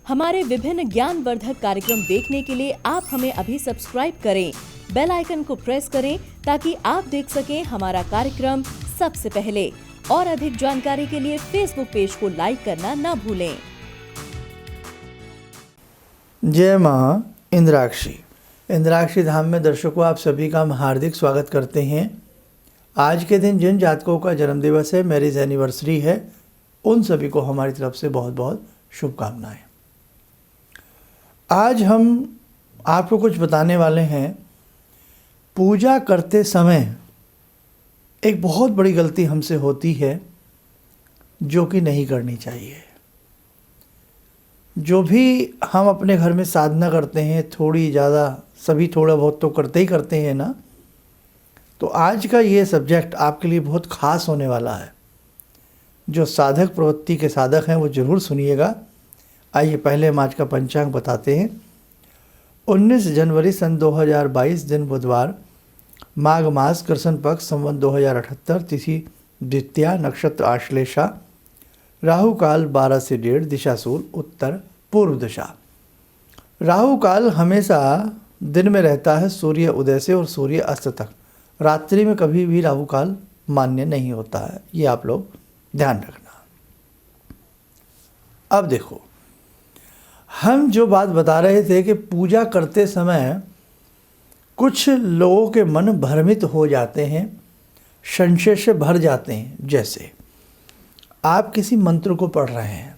हमारे विभिन्न ज्ञानवर्धक कार्यक्रम देखने के लिए आप हमें अभी सब्सक्राइब करें, बेल आइकन को प्रेस करें ताकि आप देख सकें हमारा कार्यक्रम सबसे पहले। और अधिक जानकारी के लिए फेसबुक पेज को लाइक करना ना भूलें। जय माँ इंद्राक्षी। इंद्राक्षी धाम में दर्शकों आप सभी का हम हार्दिक स्वागत करते हैं। आज के दिन जिन जातकों का जन्मदिवस है, मैरिज एनिवर्सरी है, उन सभी को हमारी तरफ से बहुत बहुत शुभकामनाएं। आज हम आपको कुछ बताने वाले हैं। पूजा करते समय एक बहुत बड़ी गलती हमसे होती है जो कि नहीं करनी चाहिए। जो भी हम अपने घर में साधना करते हैं, थोड़ी ज़्यादा सभी थोड़ा बहुत तो करते ही करते हैं ना। तो आज का ये सब्जेक्ट आपके लिए बहुत ख़ास होने वाला है। जो साधक प्रवृत्ति के साधक हैं वो ज़रूर सुनिएगा। आइए पहले हम आज का पंचांग बताते हैं। 19 जनवरी सन 2022 दिन बुधवार, माघ मास कृष्ण पक्ष संवत 2078, तिथि द्वितीया, नक्षत्र आश्लेषा, राहु काल 12 से 1:30, दिशा सूर्य उत्तर पूर्व दिशा। राहु काल हमेशा दिन में रहता है सूर्य उदय से और सूर्य अस्त तक। रात्रि में कभी भी राहु काल मान्य नहीं होता है, ये आप लोग ध्यान रखना। अब देखो, हम जो बात बता रहे थे कि पूजा करते समय कुछ लोगों के मन भ्रमित हो जाते हैं, संशय से भर जाते हैं। जैसे आप किसी मंत्र को पढ़ रहे हैं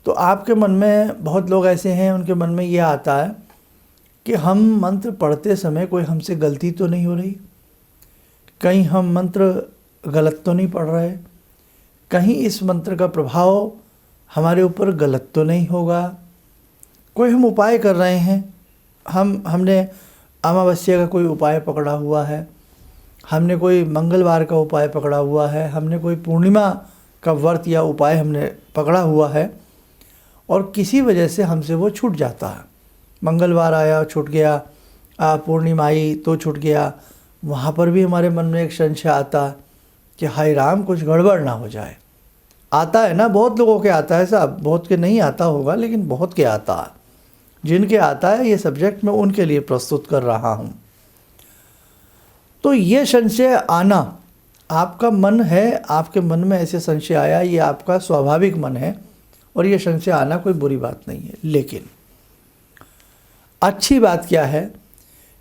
तो आपके मन में, बहुत लोग ऐसे हैं उनके मन में ये आता है कि हम मंत्र पढ़ते समय कोई हमसे गलती तो नहीं हो रही, कहीं हम मंत्र गलत तो नहीं पढ़ रहे, कहीं इस मंत्र का प्रभाव हमारे ऊपर गलत तो नहीं होगा। कोई हम उपाय कर रहे हैं, हमने अमावस्या का कोई उपाय पकड़ा हुआ है, हमने कोई मंगलवार का उपाय पकड़ा हुआ है, हमने कोई पूर्णिमा का व्रत या उपाय हमने पकड़ा हुआ है और किसी वजह से हमसे वो छूट जाता है। मंगलवार आया छूट गया, पूर्णिमा आई तो छूट गया। वहाँ पर भी हमारे मन में एक संशय आता कि हाय राम, कुछ गड़बड़ ना हो जाए। आता है ना, बहुत लोगों के आता है साहब, बहुत के नहीं आता होगा लेकिन बहुत के आता है। जिनके आता है ये सब्जेक्ट मैं उनके लिए प्रस्तुत कर रहा हूँ। तो ये संशय आना, आपका मन है, आपके मन में ऐसे संशय आया, ये आपका स्वाभाविक मन है और ये संशय आना कोई बुरी बात नहीं है। लेकिन अच्छी बात क्या है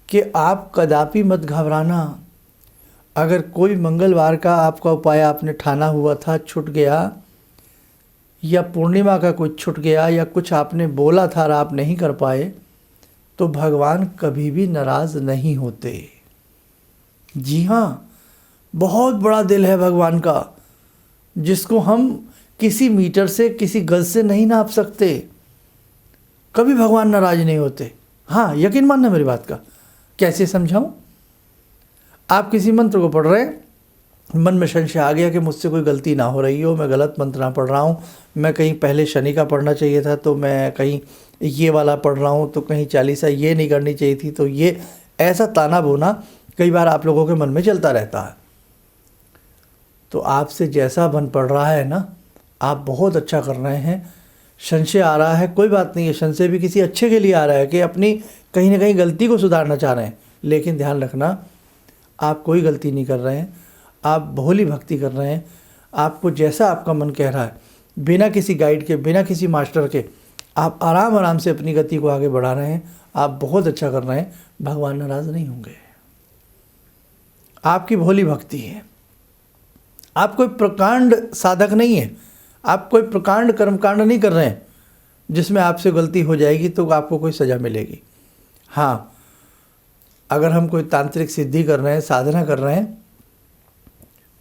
कि आप कदापि मत घबराना। अगर कोई मंगलवार का आपका उपाय आपने ठाना हुआ था, छूट गया, या पूर्णिमा का कुछ छूट गया, या कुछ आपने बोला था और आप नहीं कर पाए, तो भगवान कभी भी नाराज़ नहीं होते। जी हाँ, बहुत बड़ा दिल है भगवान का, जिसको हम किसी मीटर से, किसी गज से नहीं नाप सकते। कभी भगवान नाराज़ नहीं होते। हाँ, यकीन मानना मेरी बात का। कैसे समझाऊं? आप किसी मंत्र को पढ़ रहे हैं, मन में संशय आ गया कि मुझसे कोई गलती ना हो रही हो, मैं गलत मंत्र ना पढ़ रहा हूँ, मैं कहीं पहले शनि का पढ़ना चाहिए था तो मैं कहीं ये वाला पढ़ रहा हूँ, तो कहीं चालीसा ये नहीं करनी चाहिए थी, तो ये ऐसा ताना बोना कई बार आप लोगों के मन में चलता रहता है। तो आपसे जैसा बन पड़ रहा है ना, आप बहुत अच्छा कर रहे हैं। संशय आ रहा है, कोई बात नहीं है, संशय भी किसी अच्छे के लिए आ रहा है कि अपनी कहीं ना कहीं गलती को सुधारना चाह रहे हैं। लेकिन ध्यान रखना, आप कोई गलती नहीं कर रहे हैं, आप भोली भक्ति कर रहे हैं। आपको जैसा आपका मन कह रहा है, बिना किसी गाइड के, बिना किसी मास्टर के, आप आराम आराम से अपनी गति को आगे बढ़ा रहे हैं। आप बहुत अच्छा कर रहे हैं, भगवान नाराज़ नहीं होंगे। आपकी भोली भक्ति है। आप कोई प्रकांड साधक नहीं है, आप कोई प्रकांड कर्मकांड नहीं कर रहे हैं जिसमें आपसे गलती हो जाएगी तो आपको कोई सज़ा मिलेगी। हाँ, अगर हम कोई तांत्रिक सिद्धि कर रहे हैं, साधना कर रहे हैं,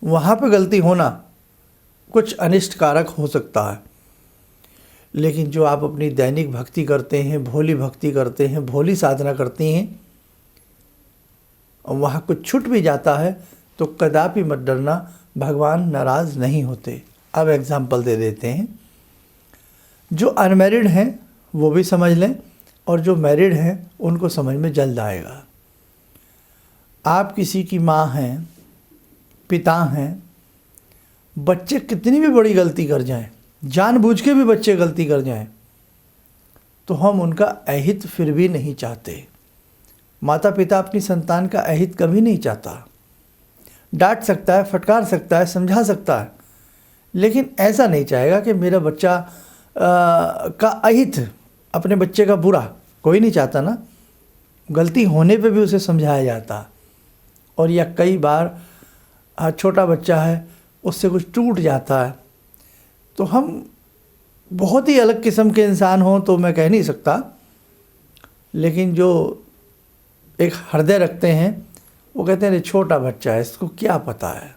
वहाँ पे गलती होना कुछ अनिष्ट कारक हो सकता है। लेकिन जो आप अपनी दैनिक भक्ति करते हैं, भोली भक्ति करते हैं, भोली साधना करती हैं, और वहाँ कुछ छूट भी जाता है तो कदापि मत डरना, भगवान नाराज़ नहीं होते। अब एग्जाम्पल दे देते हैं। जो अनमैरिड हैं वो भी समझ लें और जो मैरिड हैं उनको समझ में जल्द आएगा। आप किसी की माँ हैं, पिता हैं, बच्चे कितनी भी बड़ी गलती कर जाएं, जानबूझ के भी बच्चे गलती कर जाएं, तो हम उनका अहित फिर भी नहीं चाहते। माता पिता अपनी संतान का अहित कभी नहीं चाहता। डांट सकता है, फटकार सकता है, समझा सकता है, लेकिन ऐसा नहीं चाहेगा कि मेरा बच्चा का अहित, अपने बच्चे का बुरा कोई नहीं चाहता ना। गलती होने पे भी उसे समझाया जाता। और या कई बार छोटा बच्चा है, उससे कुछ टूट जाता है, तो हम बहुत ही अलग किस्म के इंसान हों तो मैं कह नहीं सकता, लेकिन जो एक हृदय रखते हैं वो कहते हैं अरे छोटा बच्चा है, इसको क्या पता है,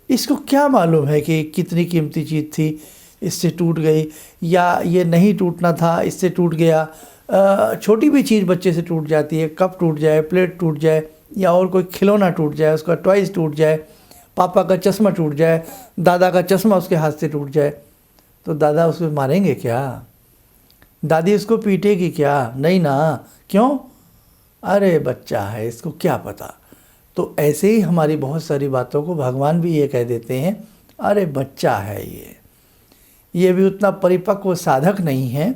इसको क्या मालूम है कि कितनी कीमती चीज़ थी, इससे टूट गई, या ये नहीं टूटना था, इससे टूट गया। छोटी भी चीज़ बच्चे से टूट जाती है, कप टूट जाए, प्लेट टूट जाए, या और कोई खिलौना टूट जाए, उसका टॉयज़ टूट जाए, पापा का चश्मा टूट जाए, दादा का चश्मा उसके हाथ से टूट जाए, तो दादा उसको मारेंगे क्या? दादी उसको पीटेगी क्या? नहीं ना। क्यों? अरे बच्चा है, इसको क्या पता। तो ऐसे ही हमारी बहुत सारी बातों को भगवान भी ये कह देते हैं, अरे बच्चा है, ये भी उतना परिपक्व साधक नहीं है,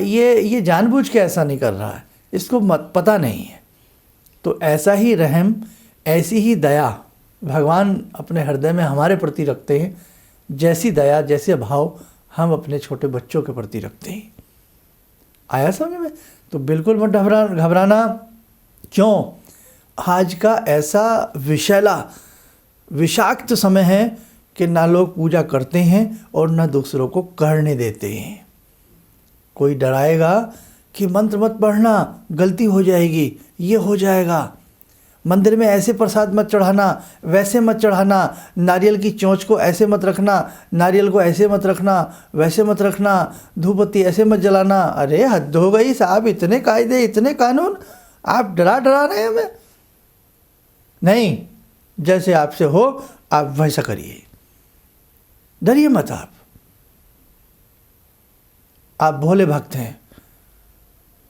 ये जानबूझ के ऐसा नहीं कर रहा है, इसको पता नहीं है। तो ऐसा ही रहम, ऐसी ही दया भगवान अपने हृदय में हमारे प्रति रखते हैं, जैसी दया, जैसे भाव हम अपने छोटे बच्चों के प्रति रखते हैं। आया समझ में? तो बिल्कुल मत घबराना। क्यों? आज का ऐसा विषैला विषाक्त समय है कि ना लोग पूजा करते हैं और ना दूसरों को करने देते हैं। कोई डराएगा कि मंत्र मत पढ़ना, गलती हो जाएगी, ये हो जाएगा, मंदिर में ऐसे प्रसाद मत चढ़ाना, वैसे मत चढ़ाना, नारियल की चोंच को ऐसे मत रखना, नारियल को ऐसे मत रखना, वैसे मत रखना, धूप बत्ती ऐसे मत जलाना। अरे हद हो गई साहब, इतने कायदे, इतने कानून, आप डरा रहे हैं हमें। नहीं, जैसे आपसे हो आप वैसा करिए, डरिए मत। आप भोले भक्त हैं,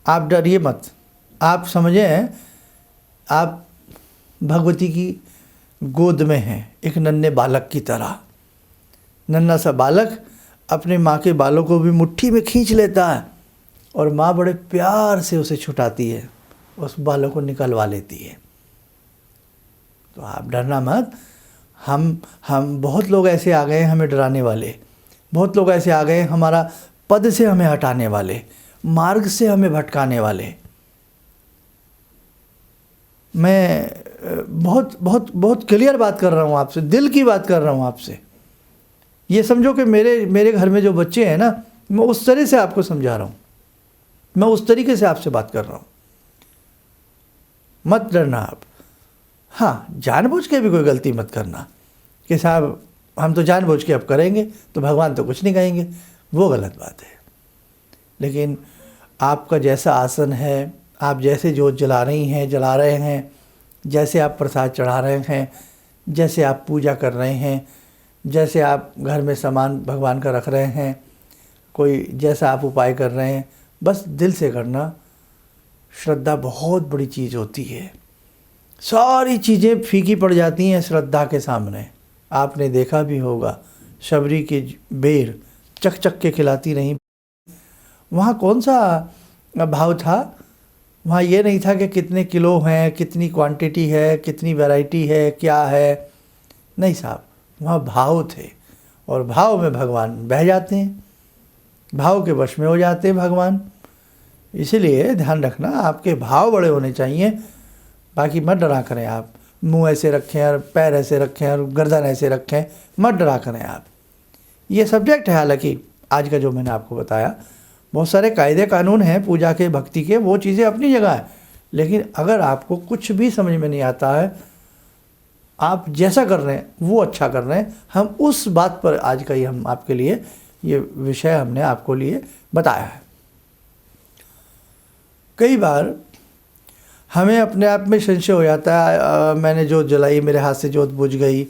आप डरिए मत। आप समझें आप भगवती की गोद में हैं, एक नन्हे बालक की तरह। नन्हा सा बालक अपने माँ के बालों को भी मुट्ठी में खींच लेता है और माँ बड़े प्यार से उसे छुटाती है, उस बालों को निकलवा लेती है। तो आप डरना मत। हम बहुत लोग ऐसे आ गए हमें डराने वाले, बहुत लोग ऐसे आ गए हमारा पद से हमें हटाने वाले, मार्ग से हमें भटकाने वाले। मैं बहुत बहुत बहुत क्लियर बात कर रहा हूँ आपसे, दिल की बात कर रहा हूँ आपसे। ये समझो कि मेरे घर में जो बच्चे हैं ना, मैं उस तरह से आपको समझा रहा हूँ, मैं उस तरीके से आपसे बात कर रहा हूँ। मत डरना आप। हाँ, जानबूझ के भी कोई गलती मत करना कि साहब हम तो जानबूझ के अब करेंगे तो भगवान तो कुछ नहीं कहेंगे, वो गलत बात है। लेकिन आपका जैसा आसन है, आप जैसे जोत जला रहे हैं, जैसे आप प्रसाद चढ़ा रहे हैं, जैसे आप पूजा कर रहे हैं, जैसे आप घर में सामान भगवान का रख रहे हैं, कोई जैसा आप उपाय कर रहे हैं, बस दिल से करना। श्रद्धा बहुत बड़ी चीज़ होती है, सारी चीज़ें फीकी पड़ जाती हैं श्रद्धा के सामने। आपने देखा भी होगा, शबरी की बेर चक चक के खिलाती रहीं, वहाँ कौन सा भाव था? वहाँ ये नहीं था कि कितने किलो हैं, कितनी क्वांटिटी है, कितनी वैरायटी है, क्या है। नहीं साहब, वहाँ भाव थे, और भाव में भगवान बह जाते हैं, भाव के वश में हो जाते हैं भगवान। इसीलिए ध्यान रखना, आपके भाव बड़े होने चाहिए। बाकी मत डरा करें आप, मुंह ऐसे रखें और पैर ऐसे रखें और गर्दन ऐसे रखें, मत डरा करें आप। ये सब्जेक्ट है, हालांकि आज का जो मैंने आपको बताया, बहुत सारे कायदे कानून हैं पूजा के, भक्ति के, वो चीज़ें अपनी जगह है। लेकिन अगर आपको कुछ भी समझ में नहीं आता है, आप जैसा कर रहे हैं वो अच्छा कर रहे हैं, हम उस बात पर आज का ही हम आपके लिए ये विषय हमने आपको लिए बताया है। कई बार हमें अपने आप में संशय हो जाता है, मैंने जोत जलाई, मेरे हाथ से जोत बुझ गई,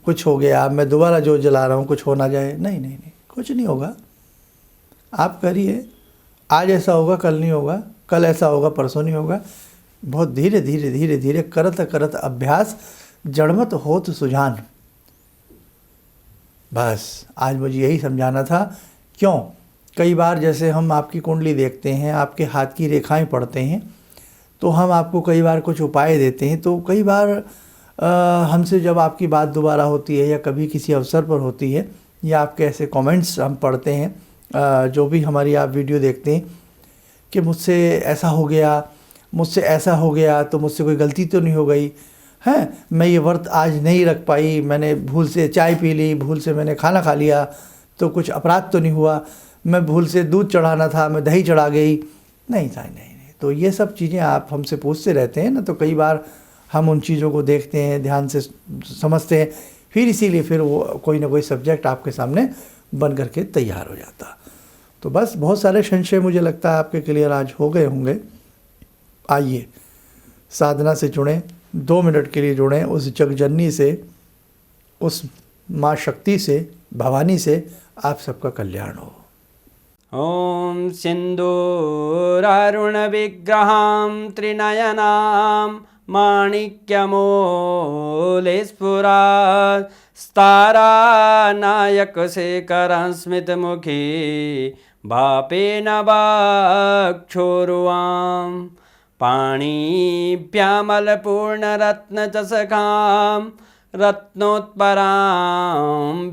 कुछ हो गया, मैं दोबारा जोत जला रहा हूँ, कुछ हो ना जाए। नहीं नहीं नहीं, कुछ नहीं होगा। आप करिए, आज ऐसा होगा कल नहीं होगा, कल ऐसा होगा परसों नहीं होगा। बहुत धीरे धीरे धीरे धीरे करत करत अभ्यास जड़मत होत सुजान। बस आज मुझे यही समझाना था। क्यों, कई बार जैसे हम आपकी कुंडली देखते हैं, आपके हाथ की रेखाएं पढ़ते हैं, तो हम आपको कई बार कुछ उपाय देते हैं, तो कई बार हमसे जब आपकी बात दोबारा होती है या कभी किसी अवसर पर होती है, या आपके ऐसे कमेंट्स हम पढ़ते हैं, जो भी हमारी आप वीडियो देखते हैं कि मुझसे ऐसा हो गया, मुझसे ऐसा हो गया, तो मुझसे कोई गलती तो नहीं हो गई है, मैं ये व्रत आज नहीं रख पाई, मैंने भूल से चाय पी ली, भूल से मैंने खाना खा लिया, तो कुछ अपराध तो नहीं हुआ, मैं भूल से दूध चढ़ाना था मैं दही चढ़ा गई। नहीं था, नहीं। तो ये सब चीज़ें आप हमसे पूछते रहते हैं ना, तो कई बार हम उन चीज़ों को देखते हैं, ध्यान से समझते हैं, फिर इसीलिए फिर वो कोई ना कोई सब्जेक्ट आपके सामने बन करके तैयार हो जाता। तो बस बहुत सारे संशय मुझे लगता है आपके क्लियर आज हो गए होंगे। आइए साधना से जुड़ें, 2 मिनट के लिए जुड़ें उस जगजननी से, उस माँ शक्ति से, भवानी से। आप सबका कल्याण हो। ॐ सिन्दूरारुण विग्रहां त्रिनयनां माणिक्यमूले स्फुरात् स्तारानायकशेखरं स्मितमुखी वापेन वक्षोरुवां पाणिभ्यामलपूर्णरत्नचषकां रत्नोत्परां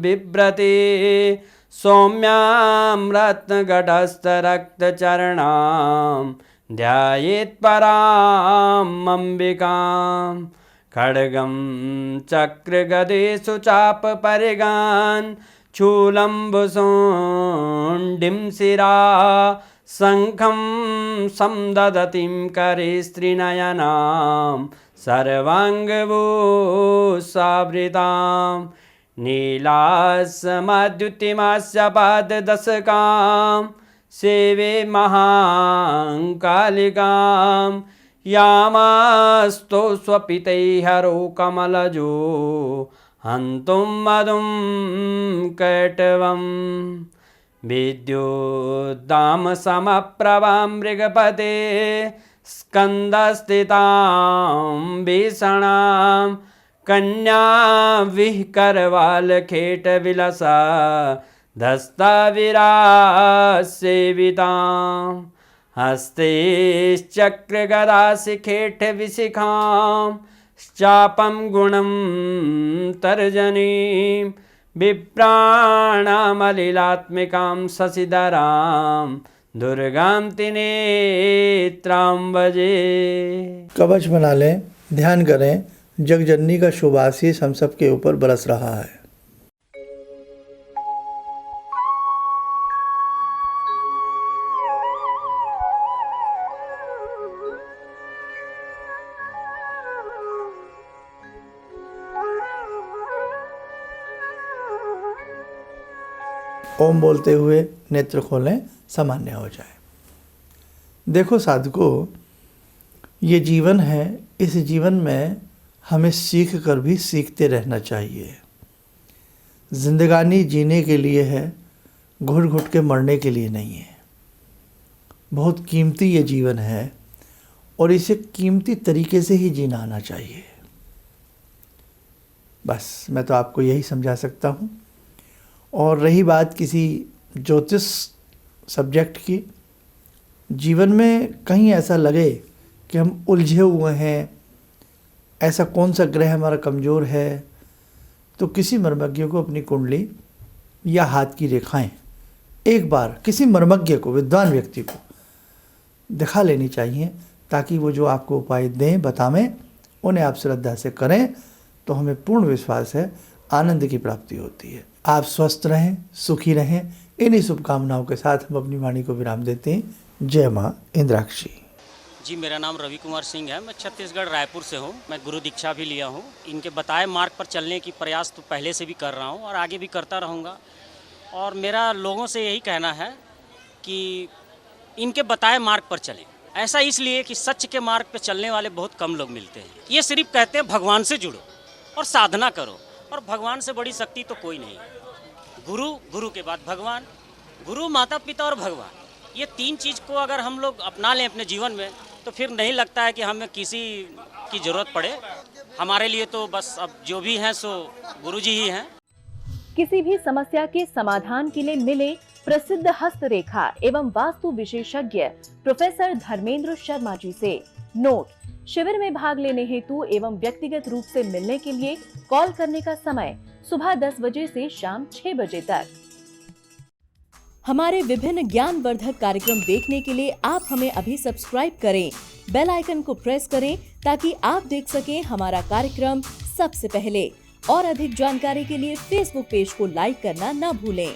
बिभ्रति सौम्यां रत्नघटस्थरक्तचरणां ध्यायेत्पराम् अम्बिकां खड्गं चक्रगदेषु चापपरिगान् शूलम्बुशुण्डिं शिरा शङ्खं संदधतीं करे स्त्रीनयनां सर्वाङ्गभूषावृतां नीलासमद्युतिमास्य पाददशकां सेवे महाकालिकां यामास्तो स्वपितैहरो कमलजो हन्तुं मधुं कैटवं विद्युद्दाम समप्रभां मृगपते स्कन्दस्थितां भीषणां कन्या विहकरवालखेटविलसा धस्ताविरासेवितां हस्तैश्चक्रगदाशिखेटविशिखां चापं गुणं तर्जनीं विप्राणामलिलात्मिकां शशिधरां दुर्गां त्रिनेत्रां भजे। कवच बना लें, ध्यान करें, जगजननी का शुभ आशीष हम सब के ऊपर बरस रहा है। ओम बोलते हुए नेत्र खोलें, सामान्य हो जाए। देखो साधकों, ये जीवन है, इस जीवन में हमें सीख कर भी सीखते रहना चाहिए। जिंदगानी जीने के लिए है, घुट घुट के मरने के लिए नहीं है। बहुत कीमती ये जीवन है और इसे कीमती तरीके से ही जीना आना चाहिए। बस मैं तो आपको यही समझा सकता हूँ। और रही बात किसी ज्योतिष सब्जेक्ट की, जीवन में कहीं ऐसा लगे कि हम उलझे हुए हैं, ऐसा कौन सा ग्रह हमारा कमज़ोर है, तो किसी मर्मज्ञ को अपनी कुंडली या हाथ की रेखाएं एक बार किसी मर्मज्ञ को, विद्वान व्यक्ति को दिखा लेनी चाहिए, ताकि वो जो आपको उपाय दें, बतावें, उन्हें आप श्रद्धा से करें, तो हमें पूर्ण विश्वास है आनंद की प्राप्ति होती है। आप स्वस्थ रहें, सुखी रहें, इन्हीं शुभकामनाओं के साथ हम अपनी वाणी को विराम देते हैं। जय माँ इंद्राक्षी। जी, मेरा नाम रवि कुमार सिंह है। मैं छत्तीसगढ़ रायपुर से हूँ। मैं गुरु दीक्षा भी लिया हूँ। इनके बताए मार्ग पर चलने की प्रयास तो पहले से भी कर रहा हूँ और आगे भी करता रहूँगा। और मेरा लोगों से यही कहना है कि इनके बताए मार्ग पर चलें। ऐसा इसलिए कि सच के मार्ग पर चलने वाले बहुत कम लोग मिलते हैं। ये सिर्फ कहते हैं भगवान से जुड़ो और साधना करो, और भगवान से बड़ी शक्ति तो कोई नहीं। गुरु, गुरु के बाद भगवान, गुरु, माता पिता और भगवान, ये तीन चीज़ को अगर हम लोग अपना लें अपने जीवन में, तो फिर नहीं लगता है कि हमें किसी की ज़रूरत पड़े। हमारे लिए तो बस अब जो भी हैं सो गुरुजी ही हैं। किसी भी समस्या के समाधान के लिए मिले प्रसिद्ध हस्तरेखा एवं वास्तु विशेषज्ञ प्रोफेसर धर्मेंद्र शर्मा जी से। नोट: शिविर में भाग लेने हेतु एवं व्यक्तिगत रूप से मिलने के लिए कॉल करने का समय सुबह 10 बजे से शाम 6 बजे तक। हमारे विभिन्न ज्ञानवर्धक कार्यक्रम देखने के लिए आप हमें अभी सब्सक्राइब करें, बेल आइकन को प्रेस करें ताकि आप देख सकें हमारा कार्यक्रम सबसे पहले। और अधिक जानकारी के लिए फेसबुक पेज को लाइक करना न भूलें।